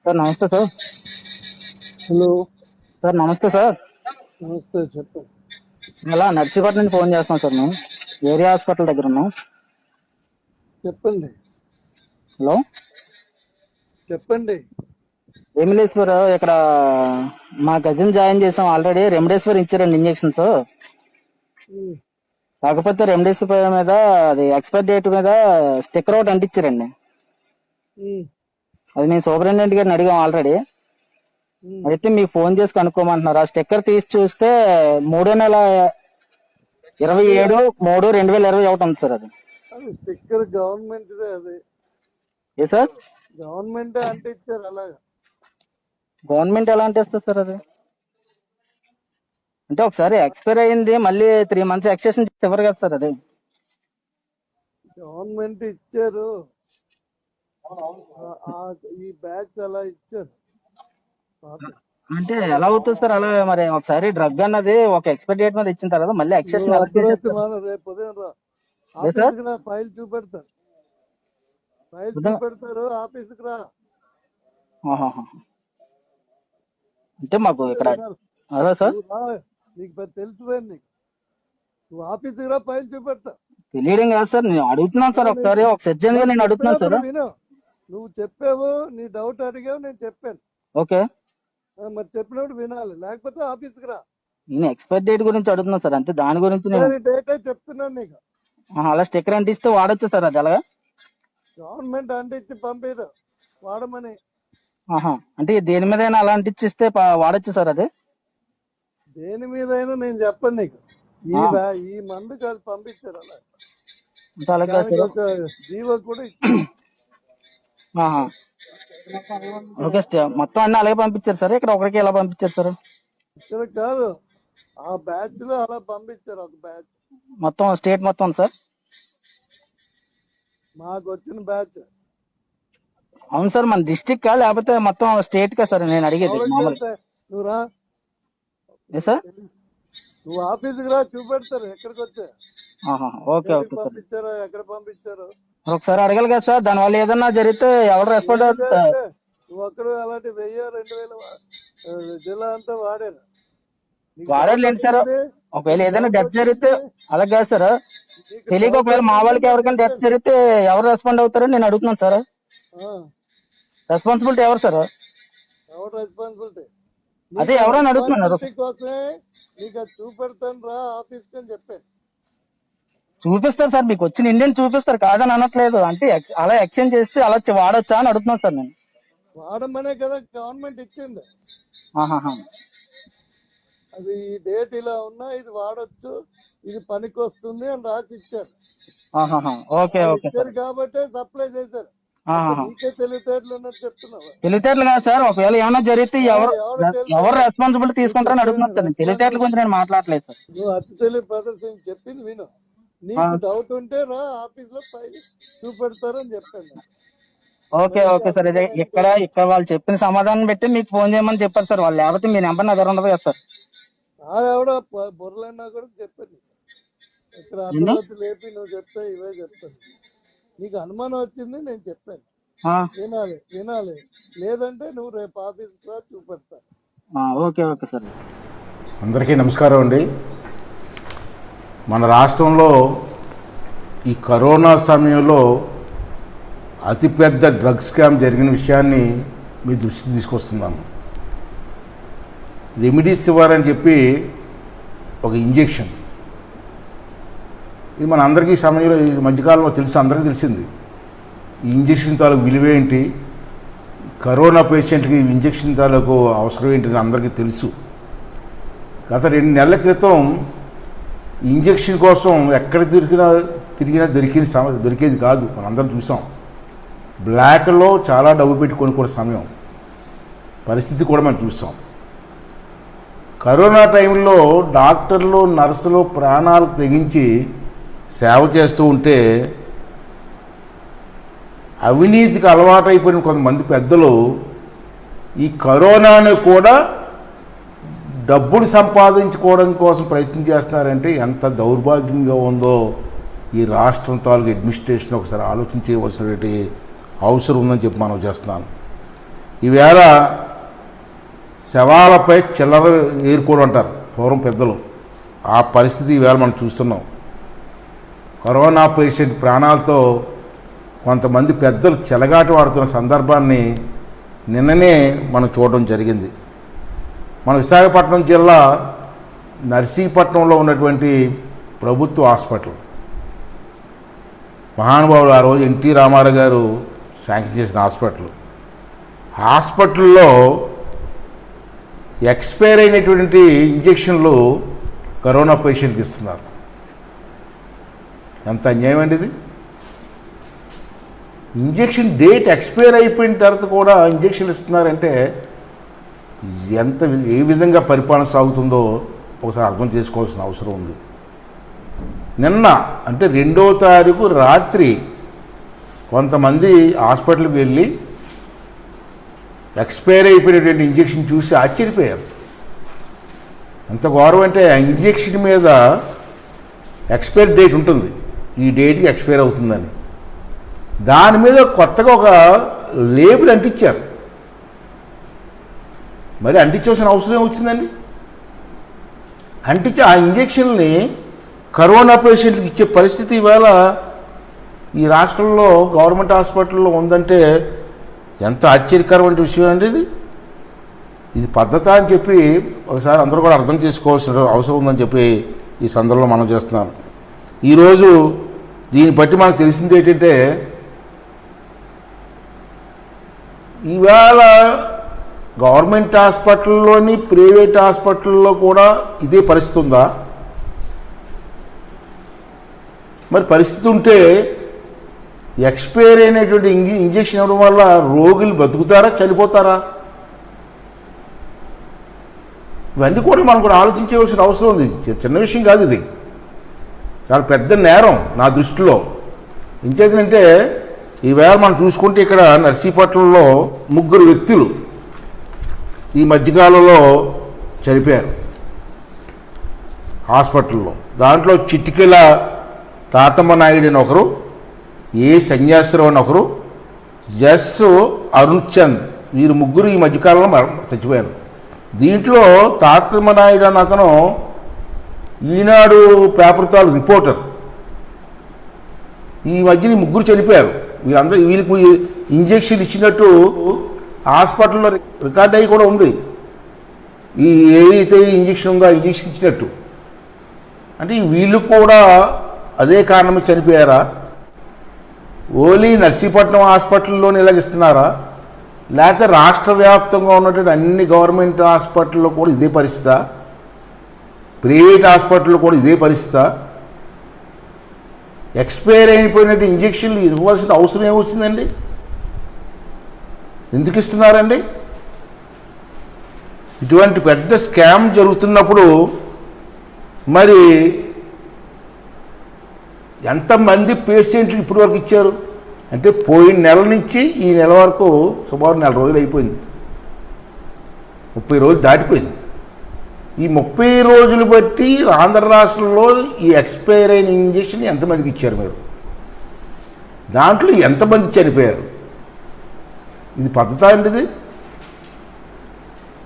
Sir నమస్తే sir. Hello. Sir నమస్తే sir. నమస్తే, చెప్పండి. ఇలా నర్సీపట్నం నుంచి ఫోన్ చేస్తున్నాం సార్. మేము ఏరియా హాస్పిటల్ దగ్గర ఉన్నాం. చెప్పండి. హలో, చెప్పండి. ఏమి లేదు సార్, ఇక్కడ మా కజిన్ జాయిన్ చేసాం. ఆల్రెడీ రెమ్డెసివిర్ ఇచ్చారండి ఇంజెక్షన్స్. ఉమ్, కాకపోతే రెమ్డెసివిర్ మీద అది ఎక్స్పైర్ డేట్ మీద స్టిక్కర్ ఒకటి అంటించారండి. ఉమ్, అది నేను సూపరింటెండెంట్ గారిని అడిగాం ఆల్రెడీ. ఉమ్. అయితే మీకు ఫోన్ చేసి కనుక్కోమంటున్నారు. ఆ స్టిక్కర్ తీసి చూస్తే 3/27/2021 ఉంది సార్. అది అది స్టిక్కర్ గవర్నమెంట్దే. అది ఏ సార్? గవర్నమెంటే అంటే ఇచ్చారు అలాగా. గవర్నమెంట్ ఎలా అంటేస్తుంది సార్? అది అంటే ఒకసారి ఎక్స్పైర్ అయ్యింది, మళ్ళీ 3 months ఎక్స్టెన్షన్ ఇవ్వరు కదా సార్. అది గవర్నమెంట్ ఇచ్చారు. ఈ బ్యాచ్ అలా ఇచ్చారు. అంటే ఎలా అవుతుంది సార్? అలా మరి ఒకసారి డ్రగ్ అన్నది ఒక ఎక్స్పైర్ డేట్ మీద ఇచ్చిన తర్వాత మళ్ళీ ఎక్స్టెన్షన్ ఎలా అర్ధరాత్రి చేసేస్తారు? రేపు ఉదయం రా ఏ సార్? ఆఫీస్కి రా, ఫైల్ చూపెడతారు. ఆఫీస్కి రా. ఆహాహా. అంటే మాకు ఇక్కడ అదే సార్, నువ్వు రా, నీకు తెలిసిపోయింది. నువ్వు ఆఫీస్కి రా, ఫైల్ చూపెడతా. తెలియడం కాదు సార్, నేను అడుగుతున్నాను సార్. ఒకసారి ఒక సర్జన్ గా నేను అడుగుతున్నాను సార్. విను, నువ్వు చెప్పావు, నీ డౌట్ అడిగావు, నేను చెప్పాను. ఓకే, మరి చెప్పినప్పుడు వినాలి, లేకపోతే ఆఫీస్కి రా. నేను ఎక్స్పైర్ డేట్ గురించి అడుగుతున్నాను సార్. అంటే దాని గురించి నేను డేటే చెప్తున్నాను నీకు. అలా స్టిక్కర్ అంటిస్తే వాడచ్చు సార్? అది ఎలాగా? గవర్నమెంట్ అంటే ఇచ్చి పంపేదు వాడమని. అంటే దేని మీద అలా అంటిచ్చిస్తే వాడచ్చు సార్? అది దేని మీద అయినా నేను చెప్పను నీకు. ఈ మందు కాదు పంపించారు అలా. దానికి ఒక జీవో కూడా ఇచ్చారు. ఓకే, మొత్తం అన్ని అలాగే పంపించారు సార్. ఇక్కడ ఒకరికి ఎలా పంపించారు సార్? ఇక్కడ కాదు, ఆ బ్యాచ్ లో అలా పంపించారు. ఒక బ్యాచ్ మొత్తం స్టేట్ మొత్తం సార్? మాకు వచ్చిన బ్యాచ్. అవును సార్, మన డిస్ట్రిక్ట్ కా లేకపోతే మొత్తం స్టేట్ కా సార్ నేను అడిగేది? నువ్వు రా. ఏ సార్? నువ్వు ఆఫీస్కి రా, చూపెడతారు ఎక్కడికి వచ్చా. Okay okay sir. పంపించారో ఎక్కడ పంపించారో ఒకసారి అడగాలి కదా సార్. దానివల్ల ఏదన్నా జరిగితే ఎవరు రెస్పాండ్ అవుతారు? నువ్వు అక్కడ అలాంటి 1000-2000 జిల్లా అంతా వాడారు. వాడలేదు సార్. ఒకవేళ ఏదైనా డెత్ జరిగితే అలా కాదు సార్, తెలియక ఒకవేళ మా వాళ్ళకి ఎవరికైనా డెత్ జరిగితే ఎవరు రెస్పాండ్ అవుతారని నేను అడుగుతున్నాను సార్. రెస్పాన్సిబిలిటీ ఎవరు సార్? ఎవరు రెస్పాన్సిబిలిటీ? అదే ఎవరైనా అడుగుతున్నారు. కోసమే నీకు అది చూపెడతాను రా ఆఫీస్కి అని చెప్పాను. చూపిస్తారు సార్, మీకు వచ్చిన ఇండియన్ చూపిస్తారు, కాదని అనట్లేదు. అంటే అలా ఎక్స్చేంజ్ చేస్తే అలా వాడొచ్చా అని అడుగుతున్నాను సార్ నేను. వాడమనే కదా గవర్నమెంట్ ఇచ్చింది. అది ఈ డేట్ ఇలా ఉన్నా ఇది వాడొచ్చు, ఇది పనికి వస్తుంది అని రాసి ఇచ్చారు. Okay okay sir. కాబట్టి సప్లై చేశారు. తెలివితేటలు ఉన్నట్టు చెప్తున్నావు. తెలివితేటలు కాదు సార్, ఒకవేళ ఏమైనా జరిగితే ఎవరు రెస్పాన్సిబిలిటీ తీసుకుంటారని అడుగుతున్నాను సార్. తెలివితేటల గురించి నేను మాట్లాడలేదు సార్. నువ్వు అతి తెలివి ప్రదర్శన చెప్పింది విను. నీకు డౌట్ ఉంటే రా, ఆఫీస్ లో ఫైల్ చూపెడతారని చెప్పాను. Okay okay sir. ఇదే ఇక్కడ వాళ్ళు చెప్పిన సమాధానం పెట్టి మీకు ఫోన్ చేయమని చెప్పారు సార్ వాళ్ళు. లేకపోతే మీ నెంబర్ నా దగ్గర ఉండదు కదా సార్. ఎవడో బుర్రలన్నా కూడా చెప్పాను. ఇక్కడ అర్ధరాత్రి లేపి నువ్వు చెప్తే ఇవే చెప్తాను. నీకు అనుమానం వచ్చింది, నేను చెప్పాను. వినాలి. లేదంటే నువ్వు రేపు ఆఫీస్ రా, చూపెడతా. Okay okay sir. అందరికీ నమస్కారం అండి. మన రాష్ట్రంలో ఈ కరోనా సమయంలో అతిపెద్ద డ్రగ్ స్కామ్ జరిగిన విషయాన్ని మీ దృష్టికి తీసుకొస్తున్నాను. రెమిడీసివిర్ అని చెప్పి ఒక ఇంజెక్షన్, ఇది మన అందరికీ సమయంలో ఈ మధ్యకాలంలో అందరికీ తెలిసింది. ఈ ఇంజెక్షన్ తాలూకు విలువేంటి, కరోనా పేషెంట్కి ఈ ఇంజెక్షన్ తాలూకు అవసరం ఏంటని అందరికీ తెలుసు. గత 2 నెలల క్రితం ఇంజెక్షన్ కోసం ఎక్కడ తిరిగినా దొరికేది కాదు. మనందరం చూసాం. బ్లాక్లో చాలా డబ్బు పెట్టి కొనుక్కునే సమయం పరిస్థితి కూడా మనం చూసాం. కరోనా టైంలో డాక్టర్లు, నర్సులు ప్రాణాలకు తెగించి సేవ చేస్తూ ఉంటే అవినీతికి అలవాటైపోయిన కొంతమంది పెద్దలు ఈ కరోనాను కూడా డబ్బులు సంపాదించుకోవడం కోసం ప్రయత్నం చేస్తున్నారంటే ఎంత దౌర్భాగ్యంగా ఉందో ఈ రాష్ట్రం తాలూకు అడ్మినిస్ట్రేషన్ ఒకసారి ఆలోచించవలసినటువంటి అవసరం ఉందని చెప్పి మనం చేస్తున్నాను. ఈవేళ శవాలపై చిల్లర ఏరుకోవడం అంటారు పూర్వం పెద్దలు. ఆ పరిస్థితి ఈవేళ మనం చూస్తున్నాం. కరోనా పేషెంట్ ప్రాణాలతో కొంతమంది పెద్దలు చెలగాటమాడుతున్న సందర్భాన్ని నిన్ననే మనం చూడడం జరిగింది. మన విశాఖపట్నం జిల్లా నర్సీపట్నంలో ఉన్నటువంటి ప్రభుత్వ హాస్పిటల్, మహానుభావుడు ఆ రోజు ఎన్టీ రామారావు గారు శాంక్షన్ చేసిన హాస్పిటల్లో ఎక్స్పైర్ అయినటువంటి ఇంజెక్షన్లు కరోనా పేషెంట్కి ఇస్తున్నారు. ఎంత అన్యాయం అండి ఇది. ఇంజెక్షన్ డేట్ ఎక్స్పైర్ అయిపోయిన తర్వాత కూడా ఇంజెక్షన్ ఇస్తున్నారంటే ఏ విధంగా పరిపాలన సాగుతుందో ఒకసారి అర్థం చేసుకోవాల్సిన అవసరం ఉంది. నిన్న అంటే 2వ తారీఖు రాత్రి కొంతమంది హాస్పిటల్కి వెళ్ళి ఎక్స్పైర్ అయిపోయినటువంటి ఇంజెక్షన్ చూసి ఆశ్చర్యపోయారు. ఎంత ఘోరం అంటే ఆ ఇంజెక్షన్ మీద ఎక్స్పైర్ డేట్ ఉంటుంది, ఈ డేట్కి ఎక్స్పైర్ అవుతుందని. దాని మీద కొత్తగా ఒక లేబుల్ అంటించారు. మరి అంటించాల్సిన అవసరం వచ్చిందండి. అంటించి ఆ ఇంజెక్షన్ని కరోనా పేషెంట్కి ఇచ్చే పరిస్థితి ఇవాళ ఈ రాష్ట్రంలో గవర్నమెంట్ హాస్పిటల్లో ఉందంటే ఎంత ఆశ్చర్యకరమైన విషయం అండి ఇది పద్ధతి అని చెప్పి ఒకసారి అందరూ కూడా అర్థం చేసుకోవాల్సిన అవసరం ఉందని చెప్పి ఈ సందర్భంలో మనం చేస్తున్నాం. ఈరోజు దీన్ని బట్టి మనకు తెలిసింది ఏంటంటే ఇవాళ గవర్నమెంట్ హాస్పిటల్లోని ప్రైవేట్ హాస్పిటల్లో కూడా ఇదే పరిస్థితి ఉందా? మరి పరిస్థితి ఉంటే ఎక్స్పైర్ అయినటువంటి ఇంజెక్షన్ ఇవ్వడం వల్ల రోగులు బతుకుతారా చనిపోతారా? ఇవన్నీ కూడా మనం కూడా ఆలోచించవలసిన అవసరం ఉంది. చిన్న విషయం కాదు ఇది, చాలా పెద్ద నేరం నా దృష్టిలో. ఇంచేతనంటే ఈవేళ మనం చూసుకుంటే ఇక్కడ నర్సీపట్నంలో 3 వ్యక్తులు ఈ మధ్యకాలంలో చనిపోయారు హాస్పిటల్లో. దాంట్లో చిటికెల తాతమ్మ నాయుడు అని ఒకరు, ఏ సన్యాసరావు అని ఒకరు, ఎస్ అరుణ్ చంద్, వీరు 3 ఈ మధ్యకాలంలో చచ్చిపోయారు. దీంట్లో తాతమ్మ నాయుడు అన్న అతను ఈనాడు పేపర్ తాలూ రిపోర్టర్. ఈ మధ్యన 3 చనిపోయారు. వీళ్ళకి ఇంజెక్షన్ ఇచ్చినట్టు హాస్పిటల్లో రికార్డ్ అయ్యి కూడా ఉంది. ఏదైతే ఇంజెక్షన్ ఉందో ఇంజెక్షన్ ఇచ్చినట్టు. అంటే వీళ్ళు కూడా అదే కారణం చనిపోయారా? ఓన్లీ నర్సీపట్నం హాస్పిటల్లోనే ఇలాగిస్తున్నారా? లేకపోతే రాష్ట్ర వ్యాప్తంగా ఉన్నటువంటి అన్ని గవర్నమెంట్ హాస్పిటల్లో కూడా ఇదే పరిస్థితి, ప్రైవేట్ హాస్పిటల్లో కూడా ఇదే పరిస్థితి? ఎక్స్పైర్ అయిపోయినట్టు ఇంజెక్షన్లు ఇవ్వాల్సిన అవసరం ఏమొచ్చిందండి? ఎందుకు ఇస్తున్నారండి? ఇటువంటి పెద్ద స్కామ్ జరుగుతున్నప్పుడు మరి ఎంతమంది పేషెంట్లు ఇప్పటి వరకు ఇచ్చారు అంటే పోయిన నెల నుంచి ఈ నెల వరకు సుమారు 4 రోజులు అయిపోయింది, 30 రోజులు దాటిపోయింది. ఈ 30 రోజులు బట్టి ఆంధ్ర రాష్ట్రంలో ఈ ఎక్స్పైర్ అయిన ఇంజెక్షన్ ఎంతమందికి ఇచ్చారు మీరు? దాంట్లో ఎంతమంది చనిపోయారు? ఇది పద్ధతి అండి?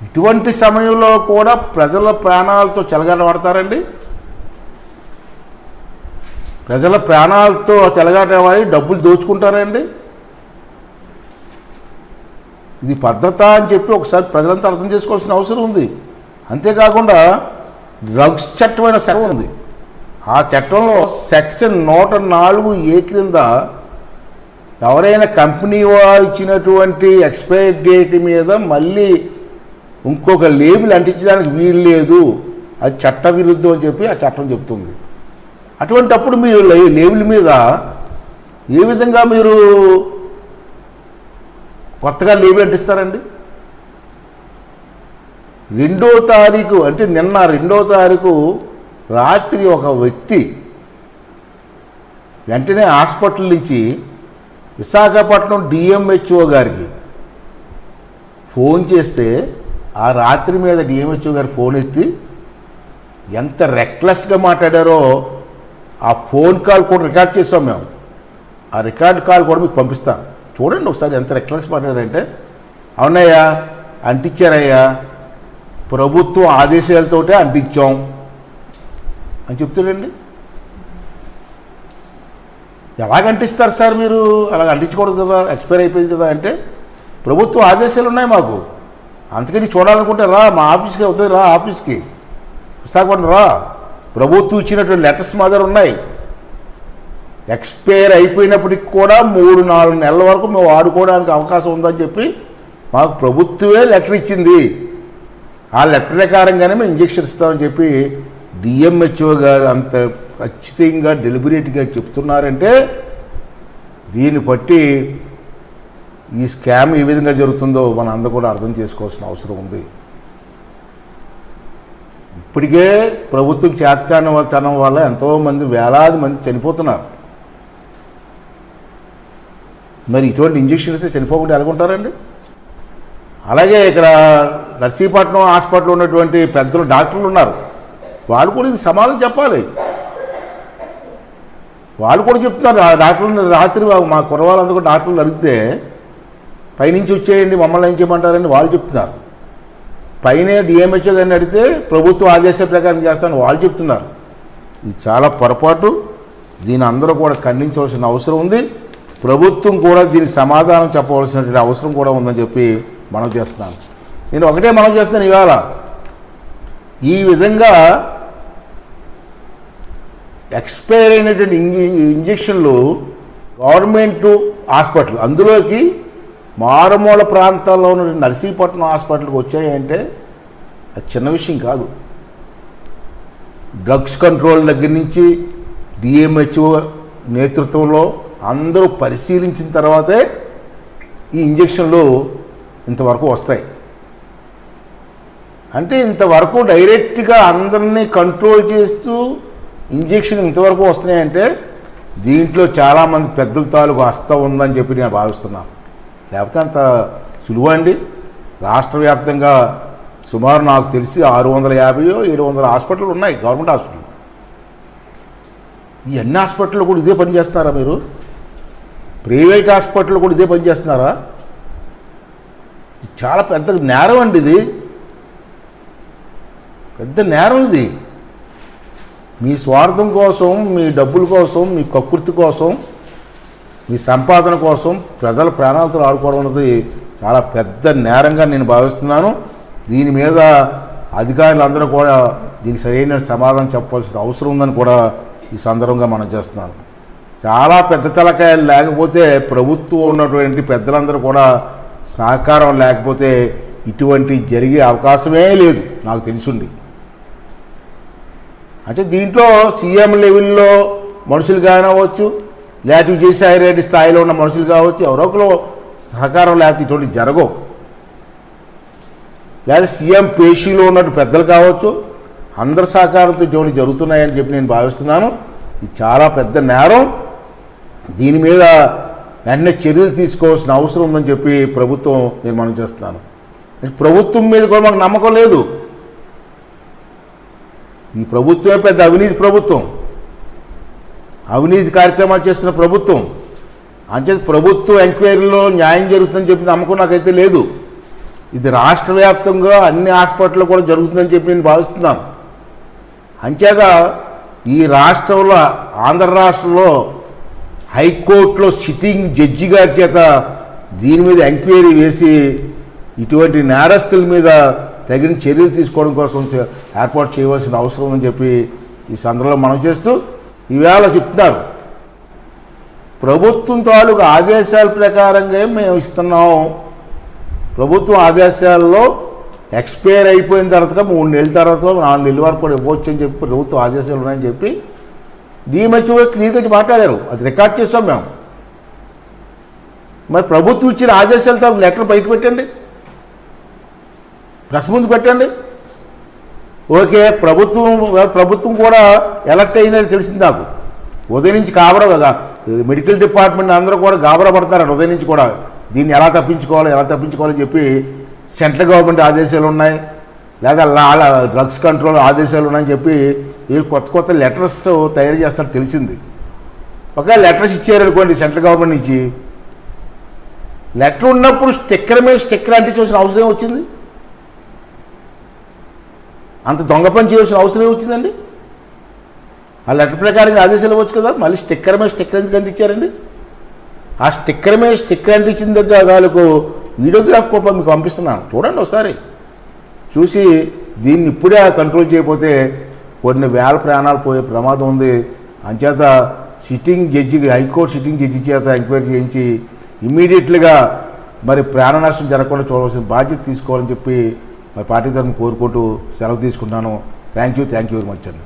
ఇటువంటి సమయంలో కూడా ప్రజల ప్రాణాలతో చెలగాటమాడతారండి. ప్రజల ప్రాణాలతో చెలగాటమాడి డబ్బులు దోచుకుంటారండి. ఇది పద్ధతి అని చెప్పి ఒకసారి ప్రజలంతా అర్థం చేసుకోవాల్సిన అవసరం ఉంది. అంతేకాకుండా డ్రగ్స్ చట్టం అనే చట్టం ఉంది. ఆ చట్టంలో సెక్షన్ 104A క్రింద ఎవరైనా కంపెనీ వారు ఇచ్చినటువంటి ఎక్స్పైరీ డేట్ మీద మళ్ళీ ఇంకొక లేబుల్ అంటించడానికి వీలు లేదు, అది చట్ట విరుద్ధం అని చెప్పి ఆ చట్టం చెప్తుంది. అటువంటప్పుడు మీరు లేబుల్ మీద ఏ విధంగా మీరు కొత్తగా లేబుల్ అంటిస్తారండి? 2వ తారీఖు అంటే నిన్న 2వ తారీఖు రాత్రి ఒక వ్యక్తి వెంటనే హాస్పిటల్ నుంచి విశాఖపట్నం డిఎంహెచ్ఓ గారికి ఫోన్ చేస్తే ఆ రాత్రి మీద డిఎంహెచ్ఓ గారు ఫోన్ ఎత్తి ఎంత రెక్లెస్గా మాట్లాడారో ఆ ఫోన్ కాల్ కూడా రికార్డ్ చేసాం మేము. ఆ రికార్డ్ కాల్ కూడా మీకు పంపిస్తాను, చూడండి ఒకసారి ఎంత రెక్లెస్ మాట్లాడారంటే. అవునయ్యా అంటించారయ్యా, ప్రభుత్వం ఆదేశాలతోటే అంటించాం అని చెప్తాడండి. ఎలాగ అంటిస్తారు సార్ మీరు? అలాగ అంటించకూడదు కదా, ఎక్స్పైర్ అయిపోయింది కదా అంటే ప్రభుత్వ ఆదేశాలు ఉన్నాయి మాకు, అందుకని చూడాలనుకుంటే రా మా ఆఫీస్కి అవుతుంది, రా ఆఫీస్కి విశాఖపట్నం రా, ప్రభుత్వం ఇచ్చినటువంటి లెటర్స్ మా దగ్గర ఉన్నాయి. ఎక్స్పైర్ అయిపోయినప్పటికి కూడా 3-4 నెలల వరకు మేము వాడుకోవడానికి అవకాశం ఉందని చెప్పి మాకు ప్రభుత్వమే లెటర్ ఇచ్చింది. ఆ లెటర్ ప్రకారంగానే మేము ఇంజక్షన్ ఇస్తామని చెప్పి డిఎంహెచ్ఓ గారు అంత ఖచ్చితంగా డెలిబరేట్గా చెప్తున్నారంటే దీన్ని బట్టి ఈ స్కామ్ ఏ విధంగా జరుగుతుందో మనం అందరూ కూడా అర్థం చేసుకోవాల్సిన అవసరం ఉంది. ఇప్పటికే ప్రభుత్వం చేతకానితనం వల్ల ఎంతోమంది వేలాది మంది చనిపోతున్నారు. మరి ఇటువంటి ఇంజక్షన్ ఇస్తే చనిపోకుండా ఎలాగుంటారండి? అలాగే ఇక్కడ నర్సీపట్నం హాస్పిటల్లో ఉన్నటువంటి పెద్దలు డాక్టర్లు ఉన్నారు, వాళ్ళు కూడా ఇది సమాధానం చెప్పాలి. వాళ్ళు కూడా చెప్తున్నారు, ఆ డాక్టర్లు రాత్రి మా కుర్రవాళ్ళందరూ కూడా డాక్టర్లు అడిగితే పైనుంచి వచ్చేయండి మమ్మల్ని ఏం చేయమంటారని వాళ్ళు చెప్తున్నారు. పైనే డిఎంహెచ్ఓ గారిని అడిగితే ప్రభుత్వ ఆదేశాల ప్రకారం చేస్తామని వాళ్ళు చెప్తున్నారు. ఇది చాలా పొరపాటు, దీని అందరూ కూడా ఖండించవలసిన అవసరం ఉంది. ప్రభుత్వం కూడా దీనికి సమాధానం చెప్పవలసినటువంటి అవసరం కూడా ఉందని చెప్పి మనం చేస్తున్నాను. నేను ఒకటే మనం చేస్తున్నాను, ఇవాళ ఈ విధంగా ఎక్స్పైర్ అయినటువంటి ఇంజక్షన్లు గవర్నమెంట్ హాస్పిటల్, అందులోకి మారుమూల ప్రాంతాల్లో ఉన్న నర్సీపట్నం హాస్పిటల్కి వచ్చాయంటే అది చిన్న విషయం కాదు. డ్రగ్స్ కంట్రోల్ దగ్గర నుంచి డిఎంహెచ్ఓ నేతృత్వంలో అందరూ పరిశీలించిన తర్వాతే ఈ ఇంజక్షన్లు ఇంతవరకు వస్తాయి. అంటే ఇంతవరకు డైరెక్ట్గా అందరినీ కంట్రోల్ చేస్తూ ఇంజక్షన్ ఇంతవరకు వస్తున్నాయంటే దీంట్లో చాలామంది పెద్దల తాలూకు హస్తం ఉందని చెప్పి నేను భావిస్తున్నాను. లేకపోతే అంత సులువు అండి? రాష్ట్ర వ్యాప్తంగా సుమారు నాకు తెలిసి 650-700 హాస్పిటల్ ఉన్నాయి, గవర్నమెంట్ హాస్పిటల్. ఈ అన్ని హాస్పిటల్లో కూడా ఇదే పని చేస్తున్నారా మీరు? ప్రైవేట్ హాస్పిటల్ కూడా ఇదే పని చేస్తున్నారా? చాలా పెద్ద నేరం అండి ఇది, పెద్ద నేరం ఇది. మీ స్వార్థం కోసం, మీ డబ్బుల కోసం, మీ కకృతి కోసం, మీ సంపాదన కోసం ప్రజల ప్రాణాలతో ఆడుకోవడం అనేది చాలా పెద్ద నేరంగా నేను భావిస్తున్నాను. దీని మీద అధికారులందరూ కూడా దీనికి సరైన సమాధానం చెప్పవలసిన అవసరం ఉందని కూడా ఈ సందర్భంగా మనం చేస్తున్నాను. చాలా పెద్ద తలకాయలు లేకపోతే, ప్రభుత్వం ఉన్నటువంటి పెద్దలందరూ కూడా సహకారం లేకపోతే ఇటువంటి జరిగే అవకాశమే లేదు నాకు తెలిసింది. అంటే దీంట్లో సీఎం లెవెల్లో మనుషులు కానివ్వచ్చు, లేకపోతే విజయసాయిరెడ్డి స్థాయిలో ఉన్న మనుషులు కావచ్చు, ఎవరో ఒకరు సహకారం లేకపోతే ఇటువంటి జరగవు. లేదా సీఎం పేషీలో ఉన్నట్టు పెద్దలు కావచ్చు, అందరి సహకారంతో ఇటువంటి జరుగుతున్నాయని చెప్పి నేను భావిస్తున్నాను. ఇది చాలా పెద్ద నేరం, దీని మీద వెంటనే చర్యలు తీసుకోవాల్సిన అవసరం ఉందని చెప్పి ప్రభుత్వం నేను మనం చేస్తున్నాను. ప్రభుత్వం మీద కూడా మాకు నమ్మకం లేదు. ఈ ప్రభుత్వమే పెద్ద అవినీతి ప్రభుత్వం, అవినీతి కార్యక్రమాలు చేస్తున్న ప్రభుత్వం. అంచేత ప్రభుత్వ ఎంక్వైరీలో న్యాయం జరుగుతుందని చెప్పి నమ్మకం నాకైతే లేదు. ఇది రాష్ట్ర వ్యాప్తంగా అన్ని హాస్పిటల్లో కూడా జరుగుతుందని చెప్పి నేను భావిస్తున్నాను. అంచేత ఈ రాష్ట్రంలో, ఆంధ్ర రాష్ట్రంలో హైకోర్టులో సిట్టింగ్ జడ్జి గారి చేత దీని మీద ఎంక్వైరీ వేసి ఇటువంటి నేరస్తుల మీద తగిన చర్యలు తీసుకోవడం కోసం ఏర్పాటు చేయవలసిన అవసరం ఉందని చెప్పి ఈ సందర్భంలో మనం చేస్తూ ఈవేళ చెప్తున్నారు, ప్రభుత్వం తాలూకు ఆదేశాల ప్రకారంగా మేము ఇస్తున్నాం. ప్రభుత్వం ఆదేశాల్లో ఎక్స్పైర్ అయిపోయిన తర్వాత 3 నెలల తర్వాత 4 నెలల వరకు కూడా ఇవ్వచ్చు అని చెప్పి ప్రభుత్వం ఆదేశాలు ఉన్నాయని చెప్పి డిఎంహెచ్ఓ క్లియర్గా మాట్లాడారు. అది రికార్డ్ చేస్తాం మేము. మరి ప్రభుత్వం ఇచ్చిన ఆదేశాలతో లెటర్ బయట పెట్టండి, ప్రెస్ ముందు పెట్టండి. ఓకే, ప్రభుత్వం కూడా ఎలక్ట్ అయిందని తెలిసింది నాకు. ఉదయం నుంచి గాబరా కదా, మెడికల్ డిపార్ట్మెంట్ అందరూ కూడా గాబరా పడతారు ఉదయం నుంచి కూడా. దీన్ని ఎలా తప్పించుకోవాలని చెప్పి సెంట్రల్ గవర్నమెంట్ ఆదేశాలు ఉన్నాయి, లేదా డ్రగ్స్ కంట్రోల్ ఆదేశాలు ఉన్నాయని చెప్పి కొత్త లెటర్స్ తయారు చేస్తున్నట్టు తెలిసింది. ఒకవేళ లెటర్స్ ఇచ్చారనుకోండి సెంట్రల్ గవర్నమెంట్ నుంచి, లెటర్ ఉన్నప్పుడు స్టిక్కర్ మీద స్టిక్కర్ అంటించవలసిన అవసరం వచ్చింది? అంత దొంగ పని చేయవలసిన అవసరం వచ్చిందండి? ఆ లెటర్ ప్రకారంగా ఆదేశాలు ఇవ్వచ్చు కదా, మళ్ళీ స్టిక్కర్ మీద స్టిక్కర్ ఎందుకు అందించారండి? ఆ స్టిక్కర్ మీద స్టిక్కర్ అంటించిన దగ్గర వాళ్ళకు వీడియోగ్రాఫ్ కూడా మీకు పంపిస్తున్నాను, చూడండి ఒకసారి. చూసి దీన్ని ఇప్పుడే కంట్రోల్ చేయకపోతే కొన్ని వేల ప్రాణాలు పోయే ప్రమాదం ఉంది. అంచేత సిట్టింగ్ జడ్జికి, హైకోర్టు సిట్టింగ్ జడ్జి చేత ఎంక్వైరీ చేయించి ఇమ్మీడియట్లుగా మరి ప్రాణ నష్టం జరగకుండా చూడవలసిన బాధ్యత తీసుకోవాలని చెప్పి మరి పార్టీ తరఫున కోరుకుంటూ సెలవు తీసుకుంటున్నాను. థ్యాంక్ యూ వెరీ మచ్ అండి.